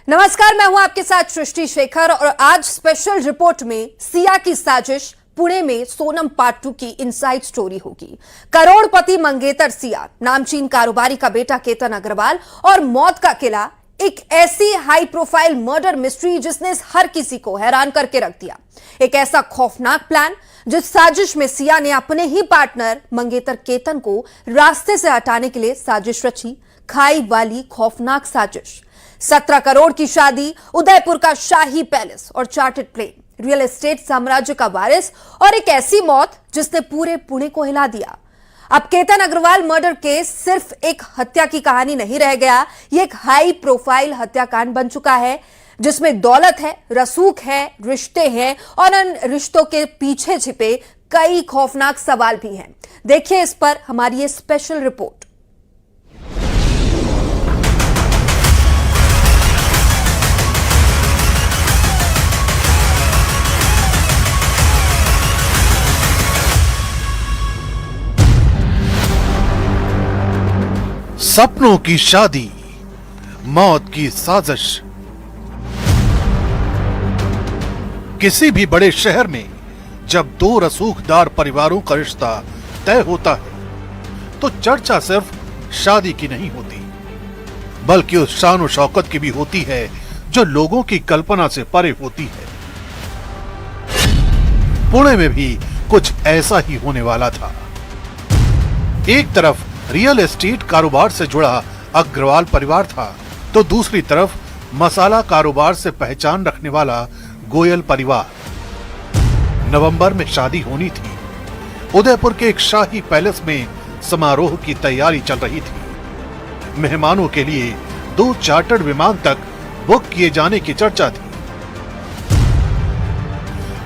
नमस्कार, मैं हूं आपके साथ सृष्टि शेखर और आज स्पेशल रिपोर्ट में सिया की साजिश पुणे में सोनम पार्ट 2 की इनसाइड स्टोरी होगी। करोड़पति मंगेतर सिया, नामचीन कारोबारी का बेटा केतन अग्रवाल और मौत का किला, एक ऐसी हाई प्रोफाइल मर्डर मिस्ट्री जिसने हर किसी को हैरान करके रख दिया। एक ऐसा खौफनाक प्लान जिस साजिश में सिया ने अपने ही पार्टनर मंगेतर केतन को रास्ते से हटाने के लिए साजिश रची। खाई वाली खौफनाक साजिश। 17 करोड़ की शादी, उदयपुर का शाही पैलेस और चार्टर्ड प्लेन, रियल एस्टेट साम्राज्य का वारिस और एक ऐसी मौत जिसने पूरे पुणे को हिला दिया। अब केतन अग्रवाल मर्डर केस सिर्फ एक हत्या की कहानी नहीं रह गया, यह एक हाई प्रोफाइल हत्याकांड बन चुका है जिसमें दौलत है, रसूख है, रिश्ते हैं और इन रिश्तों के पीछे छिपे कई खौफनाक सवाल भी हैं। देखिए इस पर हमारी ये स्पेशल रिपोर्ट। सपनों की शादी, मौत की साजिश। किसी भी बड़े शहर में जब दो रसूखदार परिवारों का रिश्ता तय होता है तो चर्चा सिर्फ शादी की नहीं होती, बल्कि उस शान और शौकत की भी होती है जो लोगों की कल्पना से परे होती है। पुणे में भी कुछ ऐसा ही होने वाला था। एक तरफ रियल एस्टेट कारोबार से जुड़ा अग्रवाल परिवार था तो दूसरी तरफ मसाला कारोबार से पहचान रखने वाला गोयल परिवार। नवंबर में शादी होनी थी। उदयपुर के एक शाही पैलेस में समारोह की तैयारी चल रही थी। मेहमानों के लिए 2 चार्टर्ड विमान तक बुक किए जाने की चर्चा थी,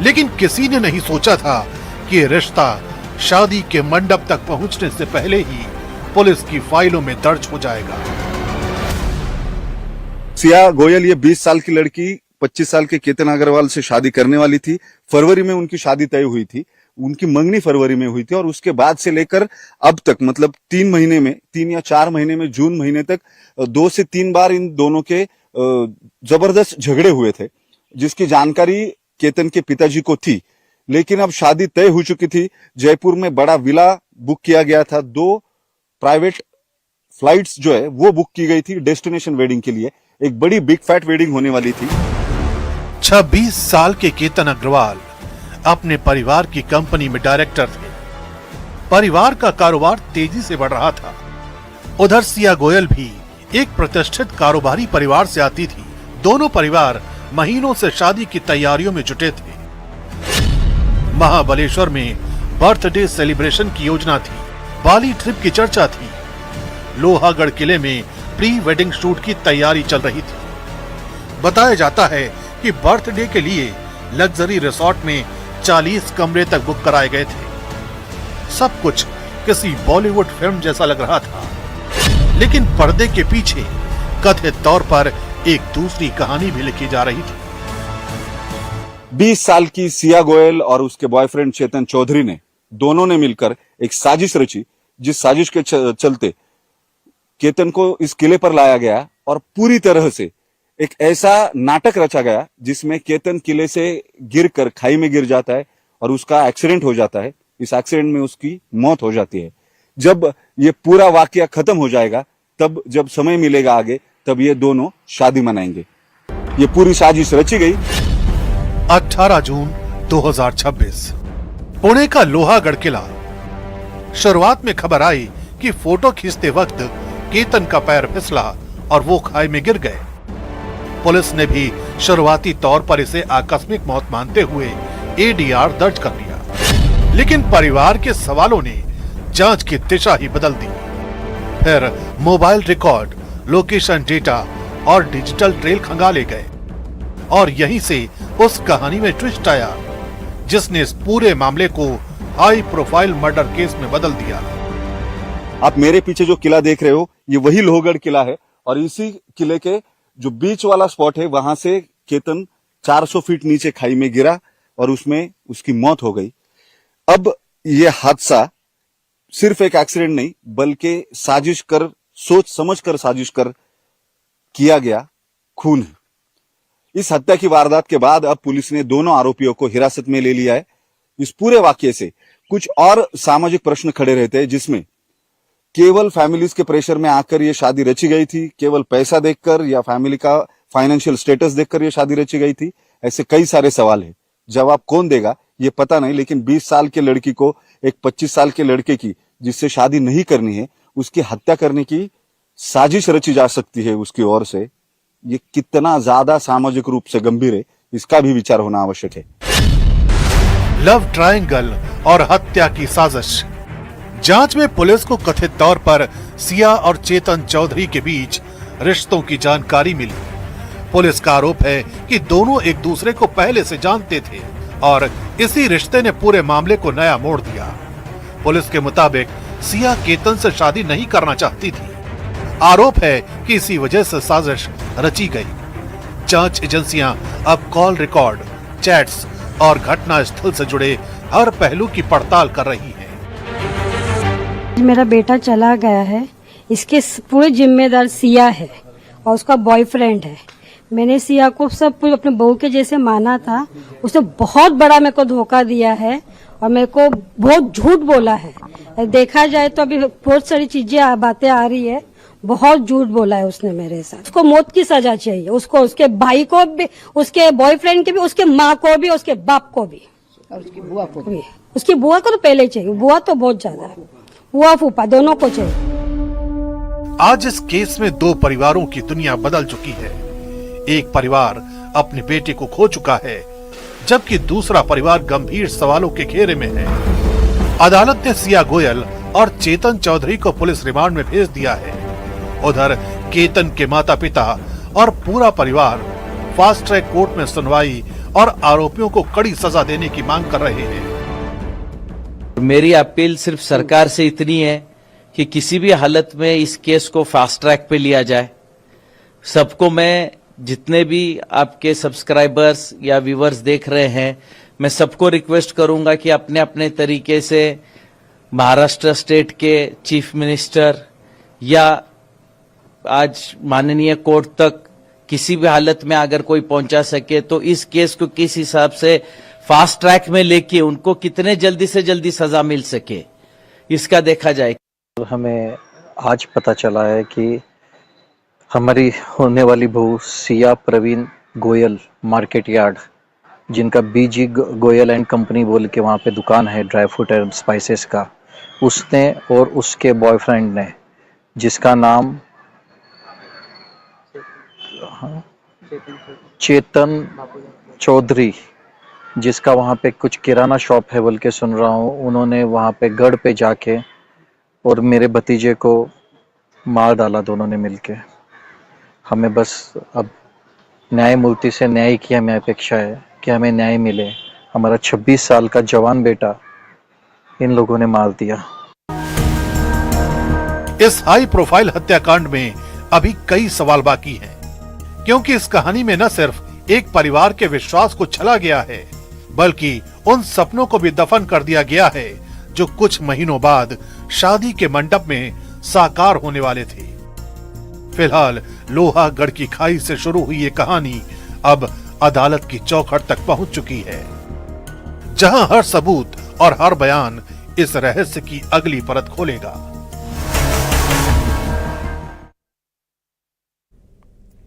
लेकिन किसी ने नहीं सोचा था कि ये रिश्ता शादी के मंडप तक पहुंचने से पहले ही पुलिस की फाइलों में दर्ज हो जाएगा। सिया गोयल ये 20 साल की लड़की 25 साल के केतन अग्रवाल से शादी करने वाली थी। फरवरी में उनकी शादी तय हुई थी। उनकी मंगनी फरवरी में हुई थी और उसके बाद से लेकर अब तक मतलब 3 या 4 महीने में जून महीने तक 2 से 3 बार इन दोनों के जबरदस्त झगड़े हुए थे, जिसकी जानकारी केतन के पिताजी को थी। लेकिन अब शादी तय हो चुकी थी। जयपुर में बड़ा विला बुक किया गया था। 2 प्राइवेट फ्लाइट्स जो है वो बुक की गई थी डेस्टिनेशन वेडिंग के लिए। एक बड़ी बिग फैट वेडिंग होने वाली थी। 26 साल के केतन अग्रवाल अपने परिवार की कंपनी में डायरेक्टर थे। परिवार का कारोबार तेजी से बढ़ रहा था। उधर सिया गोयल भी एक प्रतिष्ठित कारोबारी परिवार से आती थी। दोनों परिवार महीनों से शादी की तैयारियों में जुटे थे। महाबलेश्वर में बर्थडे सेलिब्रेशन की योजना थी। बाली ट्रिप की चर्चा थी। लोहागढ़ किले में प्री वेडिंग शूट की तैयारी चल रही थी। बताया जाता है कि बर्थडे के लिए लग्जरी रिसोर्ट में 40 कमरे तक बुक कराए गए थे। सब कुछ किसी बॉलीवुड फिल्म जैसा लग रहा था, लेकिन पर्दे के पीछे कथित तौर पर एक दूसरी कहानी भी लिखी जा रही थी। 20 साल की सिया गोयल और उसके बॉयफ्रेंड चेतन चौधरी ने दोनों ने मिलकर एक साजिश रची, जिस साजिश के चलते केतन को इस किले पर लाया गया और पूरी तरह से एक ऐसा नाटक रचा गया जिसमें केतन किले से गिरकर खाई में गिर जाता है और उसका एक्सीडेंट हो जाता है। इस एक्सीडेंट में उसकी मौत हो जाती है। जब ये पूरा वाकया खत्म हो जाएगा, तब जब समय मिलेगा आगे, तब ये दोनों शादी मनाएंगे। ये पूरी साजिश रची गई। 18 जून 2026 पुणे का लोहागढ़ किला। शुरुआत में खबर आई कि फोटो खींचते वक्त केतन का पैर फिसला और वो खाई में गिर गए। पुलिस ने भी शुरुआती तौर पर इसे आकस्मिक मौत मानते हुए एडीआर दर्ज कर लिया, लेकिन परिवार के सवालों ने जांच की दिशा ही बदल दी। फिर मोबाइल रिकॉर्ड, लोकेशन डेटा और डिजिटल ट्रेल खंगाले गए और यहीं से उस कहानी में ट्विस्ट आया जिसने इस पूरे मामले को हाई प्रोफाइल मर्डर केस में बदल दिया। आप मेरे पीछे जो किला देख रहे हो, ये वही लोहगढ़ किला है और इसी किले के जो बीच वाला स्पॉट है, वहां से केतन 400 फीट नीचे खाई में गिरा और उसमें उसकी मौत हो गई। अब ये हादसा सिर्फ एक एक्सीडेंट नहीं, बल्कि साजिश कर, सोच समझ कर साजिश कर किया गया खून है। इस हत्या की वारदात के बाद अब पुलिस ने दोनों आरोपियों को हिरासत में ले लिया है। इस पूरे वाकये से कुछ और सामाजिक प्रश्न खड़े रहते हैं, जिसमें केवल फैमिलीज के प्रेशर में आकर ये शादी रची गई थी, केवल पैसा देखकर या फैमिली का फाइनेंशियल स्टेटस देखकर ये शादी रची गई थी, ऐसे कई सारे सवाल है। जवाब कौन देगा ये पता नहीं, लेकिन 20 साल के लड़की को एक 25 साल के लड़के की जिससे शादी नहीं करनी है उसकी हत्या करने की साजिश रची जा सकती है उसकी ओर से। ये कितना ज्यादा सामाजिक रूप से गंभीर है, इसका भी विचार होना आवश्यक है। लव ट्रायंगल और हत्या की साजिश। जांच में पुलिस को कथित तौर पर सिया और चेतन चौधरी के बीच रिश्तों की जानकारी मिली। पुलिस का आरोप है कि दोनों एक दूसरे को पहले से जानते थे और इसी रिश्ते ने पूरे मामले को नया मोड़ दिया। पुलिस के मुताबिक सिया केतन से शादी नहीं करना चाहती थी। आरोप है कि इसी वजह से साजिश रची गई। जांच एजेंसियां अब कॉल रिकॉर्ड, चैट्स और घटना स्थल से जुड़े हर पहलू की पड़ताल कर रही हैं। मेरा बेटा चला गया है, इसके पूरे जिम्मेदार सिया है और उसका बॉयफ्रेंड है। मैंने सिया को सब कुछ अपने बहू के जैसे माना था, उसने बहुत बड़ा मेरे को धोखा दिया है और मेरे को बहुत झूठ बोला है। देखा जाए तो अभी बहुत सारी चीजें बातें आ रही है, बहुत झूठ बोला है उसने मेरे साथ। उसको मौत की सजा चाहिए, उसको, उसके भाई को भी, उसके बॉयफ्रेंड के भी, उसके माँ को भी, उसके बाप को भी और उसकी बुआ को भी। उसकी बुआ को तो पहले ही चाहिए, बुआ तो बहुत ज्यादा है, बुआ फूफा दोनों को चाहिए। आज इस केस में दो परिवारों की दुनिया बदल चुकी है। एक परिवार अपने बेटे को खो चुका है, जबकि दूसरा परिवार गंभीर सवालों के घेरे में है। अदालत ने सिया गोयल और चेतन चौधरी को पुलिस रिमांड में भेज दिया है। उधर केतन के माता पिता और पूरा परिवार फास्ट ट्रैक कोर्ट में सुनवाई और आरोपियों को कड़ी सजा देने की मांग कर रहे हैं। मेरी अपील सिर्फ सरकार से इतनी है कि किसी भी हालत में इस केस को फास्ट ट्रैक पे लिया जाए। सबको, मैं जितने भी आपके सब्सक्राइबर्स या व्यूअर्स देख रहे हैं, मैं सबको रिक्वेस्ट करूंगा कि अपने अपने तरीके से महाराष्ट्र स्टेट के चीफ मिनिस्टर या आज माननीय कोर्ट तक किसी भी हालत में अगर कोई पहुंचा सके तो इस केस को किस हिसाब से फास्ट ट्रैक में लेके उनको कितने जल्दी से जल्दी सजा मिल सके, इसका देखा जाए। हमें आज पता चला है कि हमारी होने वाली बहू सिया प्रवीण गोयल मार्केट यार्ड, जिनका बीजी गोयल एंड कंपनी बोल के वहाँ पे दुकान है ड्राई फ्रूट एंड स्पाइसेस का, उसने और उसके बॉयफ्रेंड ने, जिसका नाम चेतन चौधरी, जिसका वहाँ पे कुछ किराना शॉप है बोल के सुन रहा हूँ, उन्होंने वहाँ पे गढ़ पे जाके और मेरे भतीजे को मार डाला दोनों ने मिलके। हमें बस अब न्यायमूर्ति से न्याय की हमें अपेक्षा है कि हमें न्याय मिले। हमारा 26 साल का जवान बेटा इन लोगों ने मार दिया। इस हाई प्रोफाइल हत्याकांड में अभी कई सवाल बाकी हैं, क्योंकि इस कहानी में न सिर्फ एक परिवार के विश्वास को छला गया है, बल्कि उन सपनों को भी दफन कर दिया गया है जो कुछ महीनों बाद शादी के मंडप में साकार होने वाले थे। फिलहाल लोहागढ़ की खाई से शुरू हुई ये कहानी अब अदालत की चौखट तक पहुंच चुकी है, जहां हर सबूत और हर बयान इस रहस्य की अगली परत खोलेगा।